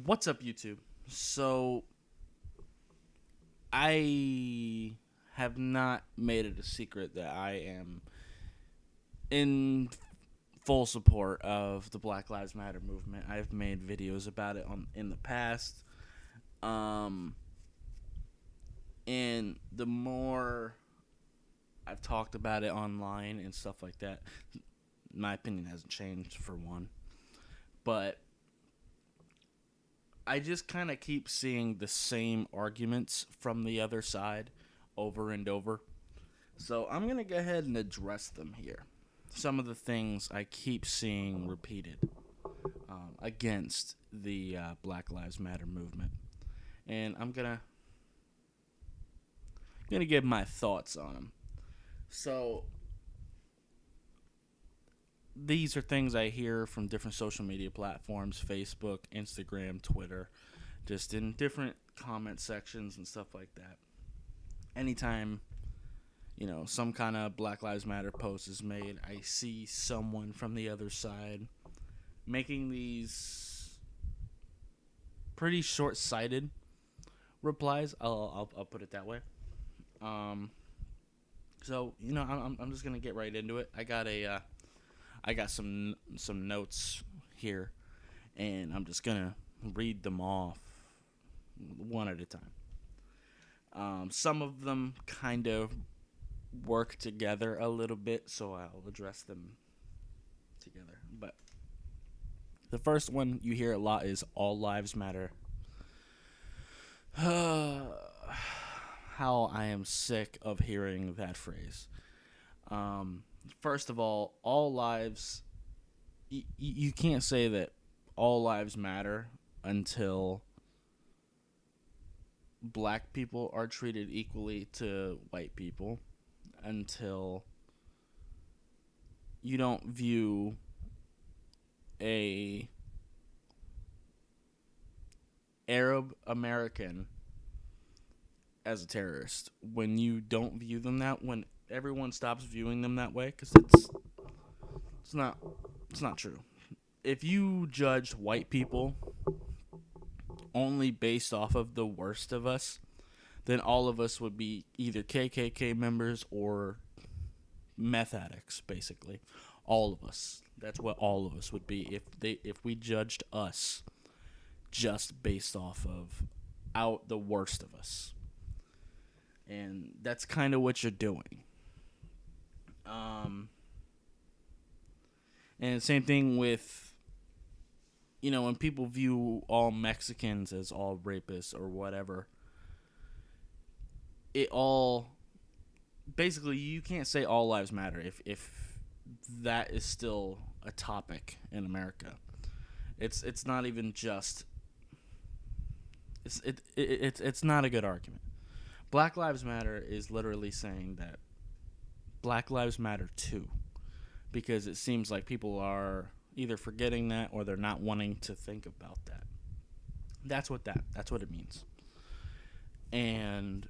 What's up, YouTube? So, I have not made it a secret that I am in full support of the Black Lives Matter movement. I've made videos about it in the past. Um, and the more I've talked about it online and stuff like that, my opinion hasn't changed for one. But I just kind of keep seeing the same arguments from the other side over and over. So I'm going to go ahead and address them here. Some of the things I keep seeing repeated against the Black Lives Matter movement. And I'm gonna give my thoughts on them. So these are things I hear from different social media platforms: Facebook, Instagram, Twitter, just in different comment sections and stuff like that. Anytime some kind of Black Lives Matter post is made, I see someone from the other side making these pretty short-sighted replies. I'll put it that way. Um, I'm just gonna get right into it. I got some notes here, and I'm just gonna read them off one at a time. Some of them kind of work together a little bit, so I'll address them together. But the first one you hear a lot is "All lives matter." How I am sick of hearing that phrase. Um, First of all lives. You can't say that all lives matter until black people are treated equally to white people. Until you don't view a Arab American as a terrorist. When you don't view them when everyone stops viewing them that way, because it's not it's not true. If you judged white people only based off of the worst of us, then all of us would be either KKK members or meth addicts, basically. All of us. That's what all of us would be if we judged us just based off of out the worst of us. And that's kind of what you're doing. Um, and same thing with when people view all Mexicans as all rapists or whatever. It all basically you can't say all lives matter if that is still a topic in America. It's not even just it's not a good argument. Black Lives Matter is literally saying that Black Lives Matter too, because it seems like people are either forgetting that or they're not wanting to think about that. That's what it means. And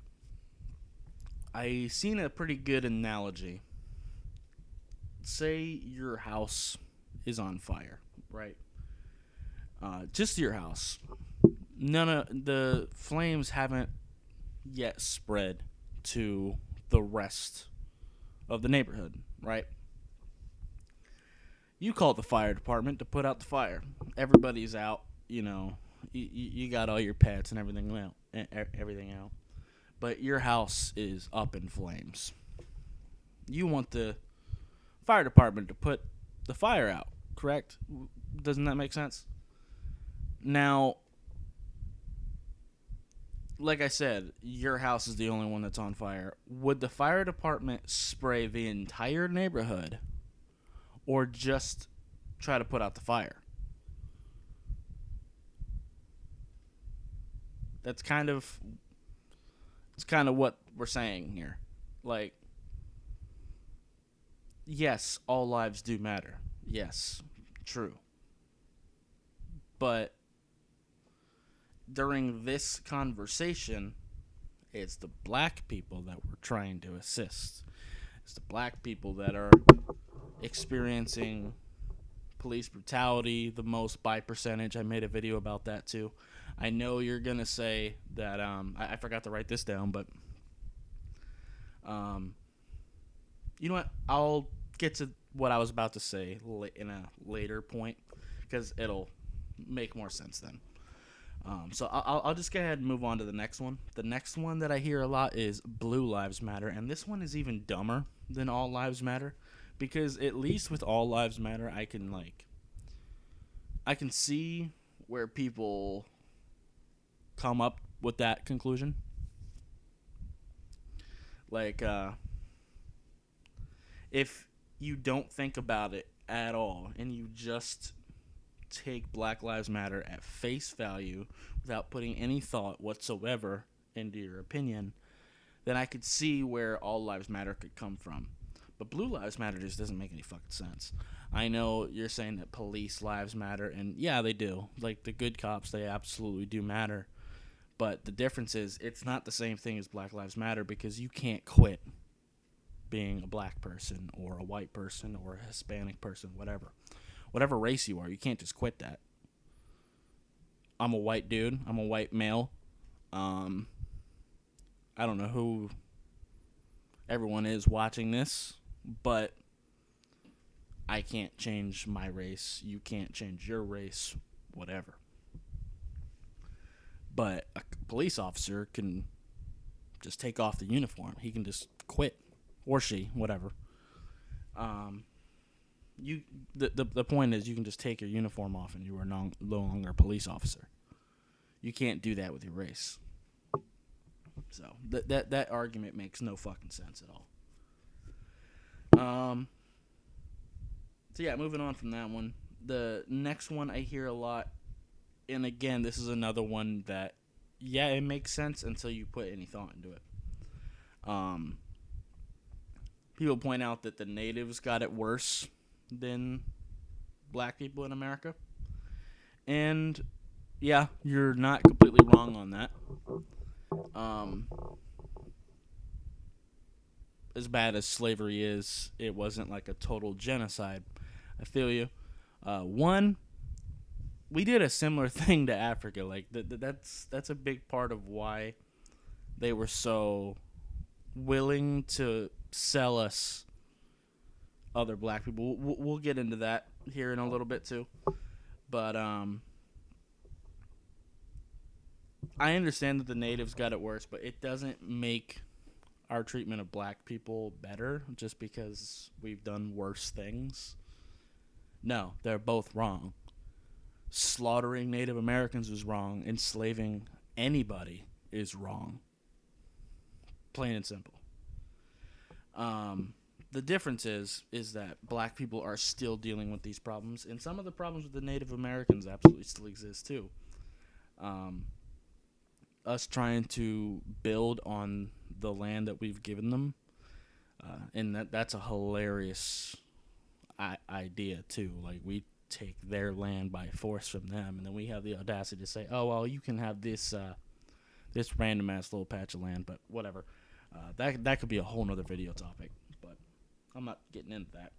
I seen a pretty good analogy. Say your house is on fire, right? Just your house. None of the flames haven't yet spread to the rest of the neighborhood, right? You call the fire department to put out the fire. Everybody's out, you got all your pets and everything out. But your house is up in flames. You want the fire department to put the fire out, correct? Doesn't that make sense? Now, like I said, your house is the only one that's on fire. Would the fire department spray the entire neighborhood or just try to put out the fire? That's kind of it's kind of what we're saying here. Like, yes, all lives do matter. Yes, true. But during this conversation, it's the black people that we're trying to assist. It's the black people that are experiencing police brutality the most by percentage. I made a video about that too. I know you're gonna say that I forgot to write this down, but you know what? I'll get to what I was about to say in a later point because it'll make more sense then. So I'll just go ahead and move on to the next one. The next one that I hear a lot is Blue Lives Matter, and this one is even dumber than All Lives Matter, because at least with All Lives Matter, I can see where people come up with that conclusion. Like, if you don't think about it at all and you just take Black Lives Matter at face value without putting any thought whatsoever into your opinion, then I could see where All Lives Matter could come from. But Blue Lives Matter just doesn't make any fucking sense. I know you're saying that police lives matter, and yeah, they do. Like, the good cops, they absolutely do matter. But the difference is, it's not the same thing as Black Lives Matter, because you can't quit being a black person or a white person or a Hispanic person, whatever race you are. You can't just quit that. I'm a white dude. I'm a white male. I don't know who everyone is watching this, but I can't change my race. You can't change your race, whatever. But a police officer can just take off the uniform. He can just quit, or she, whatever. The point is, you can just take your uniform off and you are no longer a police officer. You can't do that with your race. So that argument makes no fucking sense at all. So yeah, moving on from that one. The next one I hear a lot, and again, this is another one that, yeah, it makes sense until you put any thought into it. People point out that the natives got it worse than black people in America. And yeah, you're not completely wrong on that. As bad as slavery is, it wasn't like a total genocide. I feel you. One, we did a similar thing to Africa. Like that's a big part of why they were so willing to sell us other black people. We'll get into that here in a little bit too. But I understand that the natives got it worse, but it doesn't make our treatment of black people better just because we've done worse things. No, they're both wrong. Slaughtering Native Americans is wrong. Enslaving anybody is wrong. Plain and simple. The difference is that black people are still dealing with these problems, and some of the problems with the Native Americans absolutely still exist too. Us trying to build on the land that we've given them, and that's a hilarious idea too. Like, we take their land by force from them, and then we have the audacity to say, "Oh well, you can have this random ass little patch of land," but whatever. That could be a whole nother video topic, but I'm not getting into that.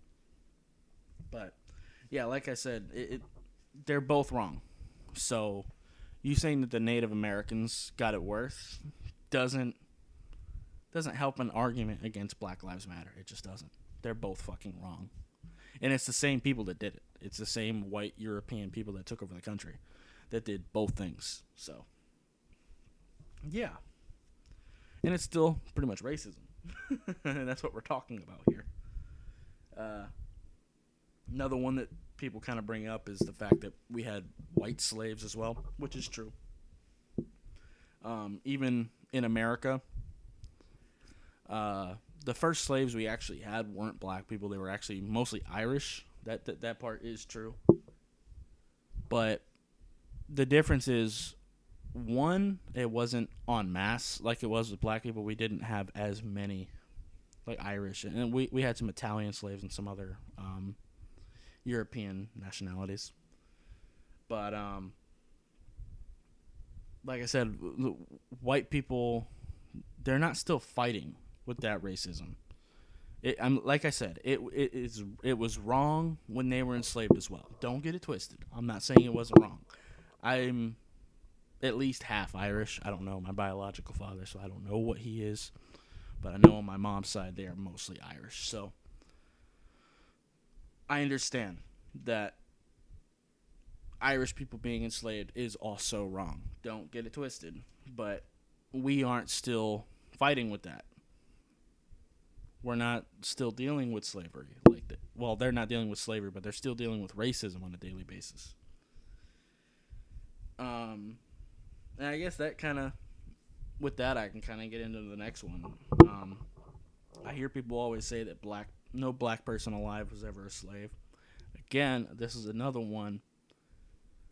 But yeah, like I said, they're both wrong. So you saying that the Native Americans got it worse doesn't help an argument against Black Lives Matter. It just doesn't. They're both fucking wrong. And it's the same people that did it. It's the same white European people that took over the country that did both things. So, yeah. And it's still pretty much racism. And that's what we're talking about here. Another one that people kind of bring up is the fact that we had white slaves as well, which is true. Even in America, the first slaves we actually had weren't black people. They were actually mostly Irish. That part is true. But the difference is, one, it wasn't en masse like it was with black people. We didn't have as many, like, Irish. And we had some Italian slaves and some other European nationalities. But, like I said, white people, they're not still fighting with that racism. I'm like I said, it was wrong when they were enslaved as well. Don't get it twisted. I'm not saying it wasn't wrong. I'm at least half Irish. I don't know my biological father, so I don't know what he is. But I know on my mom's side they are mostly Irish. So I understand that Irish people being enslaved is also wrong. Don't get it twisted. But we aren't still fighting with that. We're not still dealing with slavery like that. Well, they're not dealing with slavery, but they're still dealing with racism on a daily basis. And I guess that kind of, with that, I can kind of get into the next one. Um, I hear people always say that no black person alive was ever a slave. Again, this is another one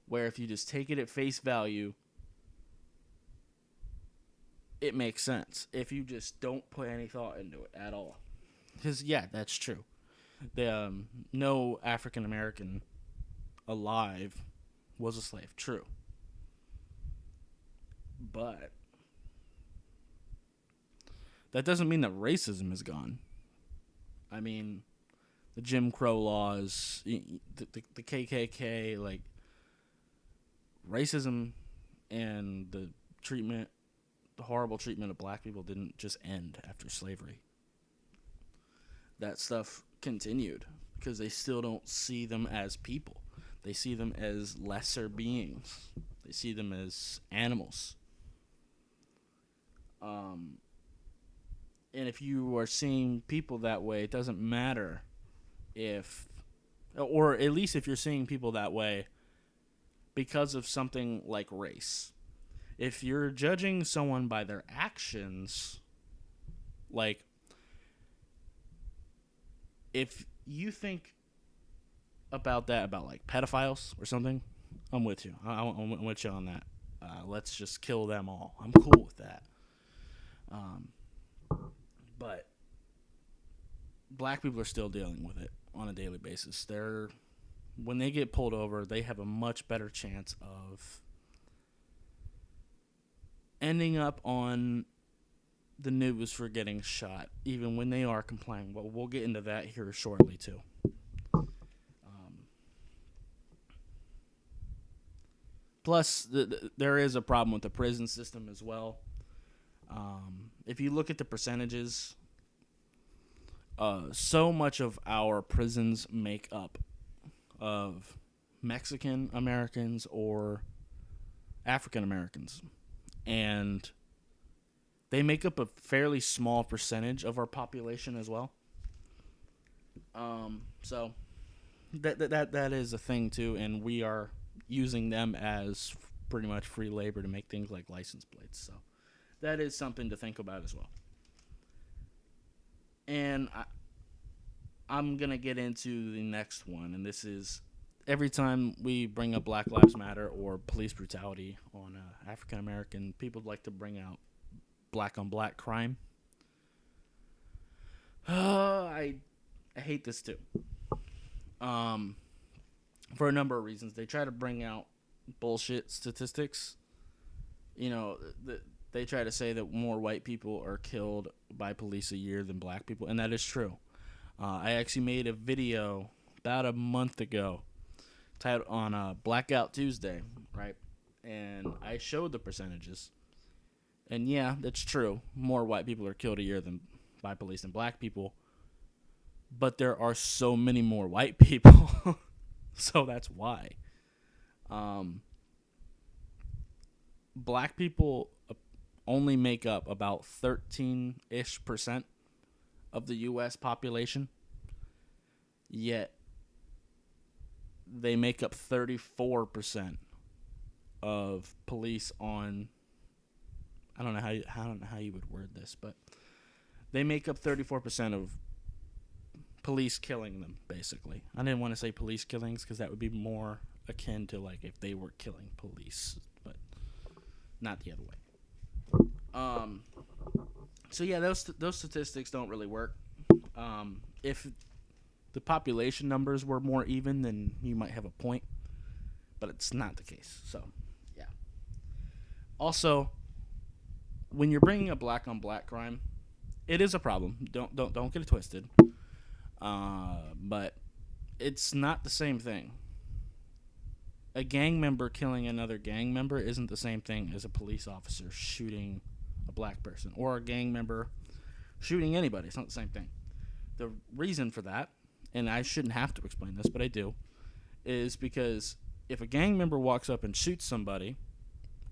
where if you just take it at face value, it makes sense. If you just don't put any thought into it at all, because yeah, that's true. No African American alive was a slave. True, but that doesn't mean that racism is gone. I mean, the Jim Crow laws, the KKK, like racism and the horrible treatment of black people didn't just end after slavery. That stuff continued because they still don't see them as people. They see them as lesser beings. They see them as animals. Um, and if you are seeing people that way, it doesn't matter if, or at least if you're seeing people that way because of something like race. If you're judging someone by their actions, like if you think about that, about like pedophiles or something, I'm with you. I'm with you on that. Let's just kill them all. I'm cool with that. Um, but black people are still dealing with it on a daily basis. When they get pulled over, they have a much better chance of ending up on the news for getting shot, even when they are complying. Well, we'll get into that here shortly, too. Plus, there is a problem with the prison system as well. If you look at the percentages, so much of our prisons make up of Mexican Americans or African Americans. And they make up a fairly small percentage of our population as well. So that is a thing too, and we are using them as pretty much free labor to make things like license plates. So that is something to think about as well. And I'm gonna get into the next one, and this is every time we bring up Black Lives Matter or police brutality on African American people, like to bring out black on black crime. I hate this too. Um, for a number of reasons, they try to bring out bullshit statistics. You know, they try to say that more white people are killed by police a year than black people, and that is true. I actually made a video about a month ago titled on Blackout Tuesday, right? And I showed the percentages. And yeah, that's true. More white people are killed a year than by police than black people. But there are so many more white people. So that's why. Um, Black people only make up about 13-ish% of the U.S. population. Yet they make up 34% of police on, I don't know how you would word this, but they make up 34% of police killing them, basically. I didn't want to say police killings because that would be more akin to like if they were killing police, but not the other way. So yeah, those statistics don't really work. If the population numbers were more even, then you might have a point, but it's not the case. So yeah. Also, when you're bringing up black on black crime, it is a problem. Don't get it twisted. But it's not the same thing. A gang member killing another gang member isn't the same thing as a police officer shooting a black person or a gang member shooting anybody. It's not the same thing. The reason for that, and I shouldn't have to explain this, but I do, is because if a gang member walks up and shoots somebody,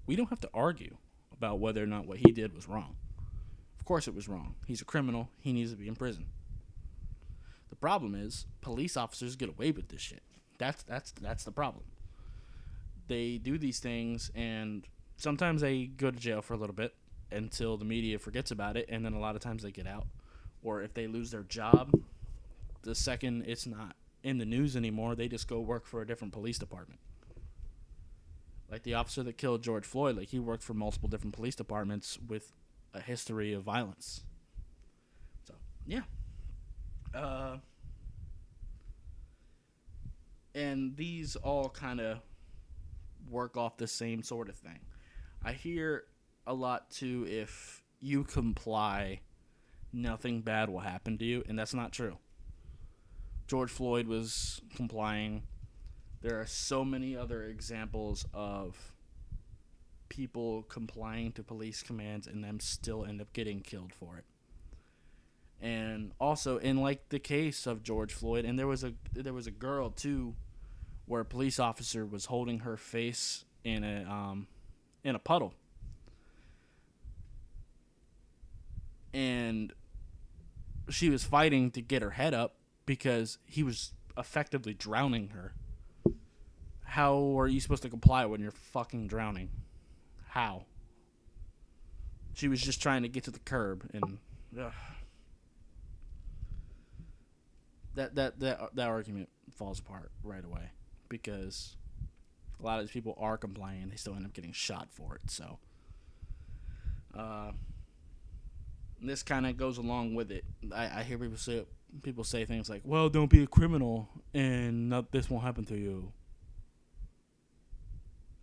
we don't have to argue about whether or not what he did was wrong. Of course it was wrong. He's a criminal. He needs to be in prison. The problem is police officers get away with this shit. That's the problem. They do these things, and sometimes they go to jail for a little bit until the media forgets about it, and then a lot of times they get out. Or if they lose their job, the second it's not in the news anymore, they just go work for a different police department. Like the officer that killed George Floyd, like he worked for multiple different police departments with a history of violence. So, yeah. And these all kind of work off the same sort of thing. I hear a lot too, if you comply, nothing bad will happen to you, and that's not true. George Floyd was complying. There are so many other examples of people complying to police commands and them still end up getting killed for it. And also, in like the case of George Floyd, and there was a girl too, where a police officer was holding her face in a puddle, and she was fighting to get her head up because he was effectively drowning her. How are you supposed to comply when you're fucking drowning? How? She was just trying to get to the curb, and that argument falls apart right away because a lot of these people are complying and they still end up getting shot for it. So this kind of goes along with it. I hear people say things like, well, don't be a criminal and this won't happen to you.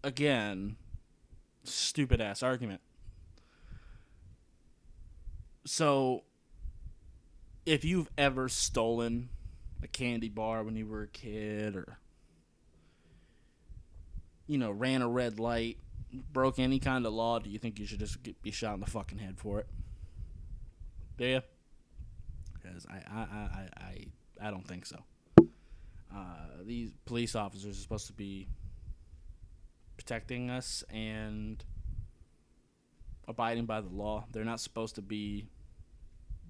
Again, stupid ass argument. So if you've ever stolen a candy bar when you were a kid, or ran a red light, broke any kind of law, do you think you should just be shot in the fucking head for it? Do you? Because I don't think so. These police officers are supposed to be protecting us and abiding by the law. They're not supposed to be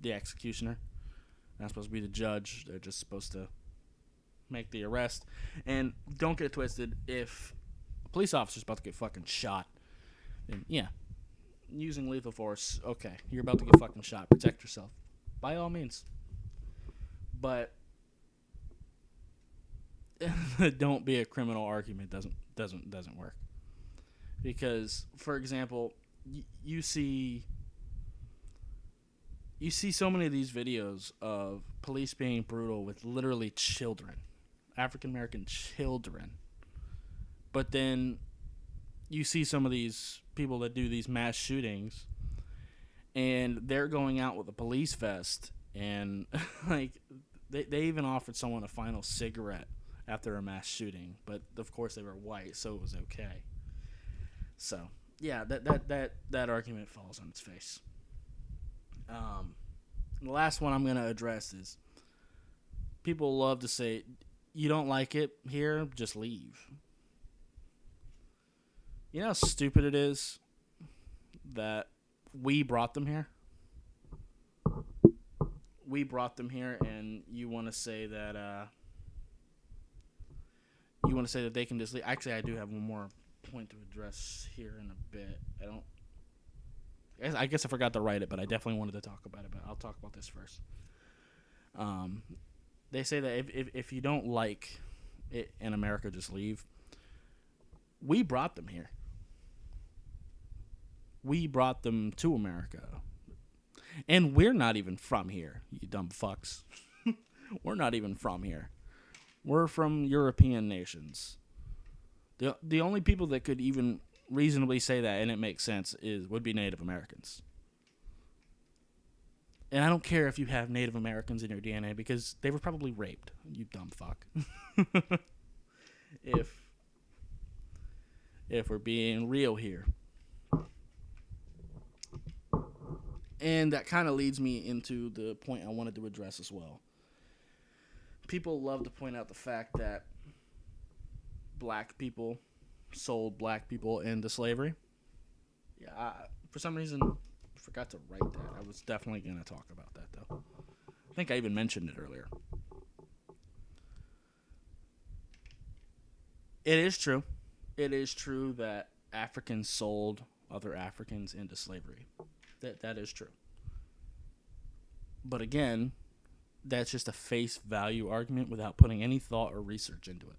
the executioner. They're not supposed to be the judge. They're just supposed to make the arrest. And don't get it twisted. If a police officer's about to get fucking shot, then yeah, using lethal force, okay, you're about to get fucking shot. Protect yourself, by all means. But don't be a criminal argument doesn't work. Because, for example, you see so many of these videos of police being brutal with literally children, African American children. But then you see some of these people that do these mass shootings, and they're going out with a police vest, and like they even offered someone a final cigarette after a mass shooting, but of course they were white, so it was okay. So yeah, that argument falls on its face. The last one I'm going to address is people love to say, you don't like it here, just leave. You know how stupid it is that we brought them here? We brought them here, and you want to say that they can just leave. Actually, I do have one more point to address here in a bit. I guess I forgot to write it, but I definitely wanted to talk about it. But I'll talk about this first. They say that if you don't like it in America, just leave. We brought them here. We brought them to America. And we're not even from here, you dumb fucks. We're not even from here. We're from European nations. The only people that could even reasonably say that, and it makes sense, would be Native Americans. And I don't care if you have Native Americans in your DNA because they were probably raped. You dumb fuck. if we're being real here. And that kind of leads me into the point I wanted to address as well. People love to point out the fact that black people sold black people into slavery. Yeah, for some reason, I forgot to write that. I was definitely going to talk about that, though. I think I even mentioned it earlier. It is true. It is true that Africans sold other Africans into slavery. That is true. But again, that's just a face value argument without putting any thought or research into it.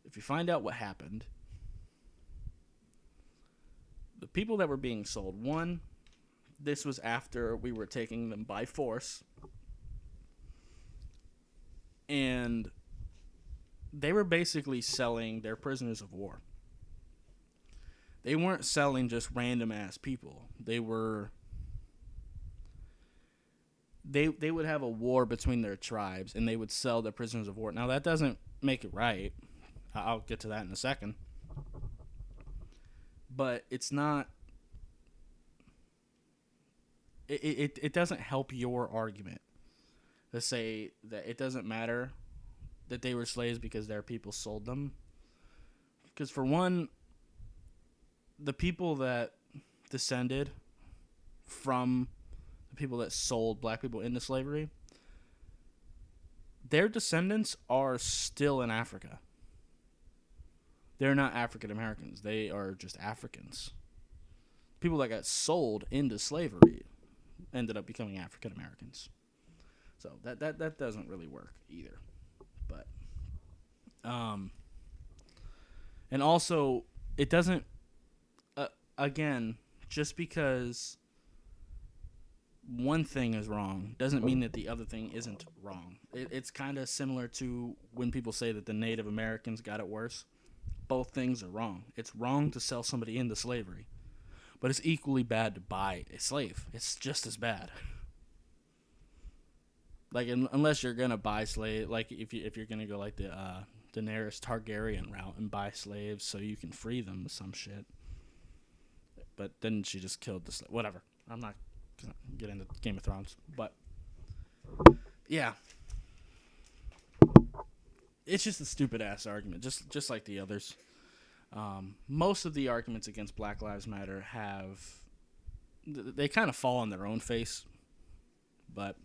If you find out what happened, the people that were being sold, one, this was after we were taking them by force, and they were basically selling their prisoners of war. They weren't selling just random ass people. They would have a war between their tribes, and they would sell their prisoners of war. Now that doesn't make it right. I'll get to that in a second. But it's not. It doesn't help your argument to say that it doesn't matter that they were slaves because their people sold them. Because for one, the people that descended from the people that sold black people into slavery, their descendants are still in Africa. They're not African Americans. They are just Africans. People that got sold into slavery ended up becoming African Americans. So that doesn't really work either. But and also it doesn't again, just because one thing is wrong doesn't mean that the other thing isn't wrong. It's kind of similar to when people say that the Native Americans got it worse. Both things are wrong. It's wrong to sell somebody into slavery, but it's equally bad to buy a slave. It's just as bad. Like unless you're gonna buy slave, like if you're gonna go like the Daenerys Targaryen route and buy slaves so you can free them, some shit. But then she just killed the slave. Whatever. I'm not gonna get into Game of Thrones, but yeah, it's just a stupid ass argument, just like the others. Most of the arguments against Black Lives Matter they kind of fall on their own face, but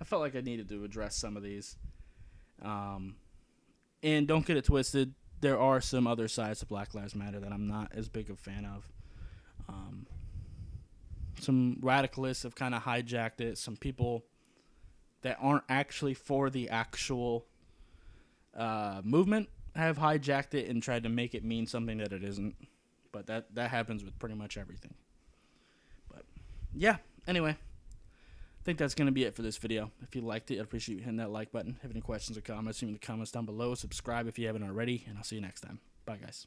I felt like I needed to address some of these. And don't get it twisted, there are some other sides to Black Lives Matter that I'm not as big a fan of. Some radicalists have kind of hijacked it. Some people that aren't actually for the actual movement have hijacked it and tried to make it mean something that it isn't. But that happens with pretty much everything. But yeah, anyway, I think that's going to be it for this video. If you liked it, I'd appreciate you hitting that like button. Have any questions or comments, leave in the comments down below. Subscribe if you haven't already, and I'll see you next time. Bye, guys.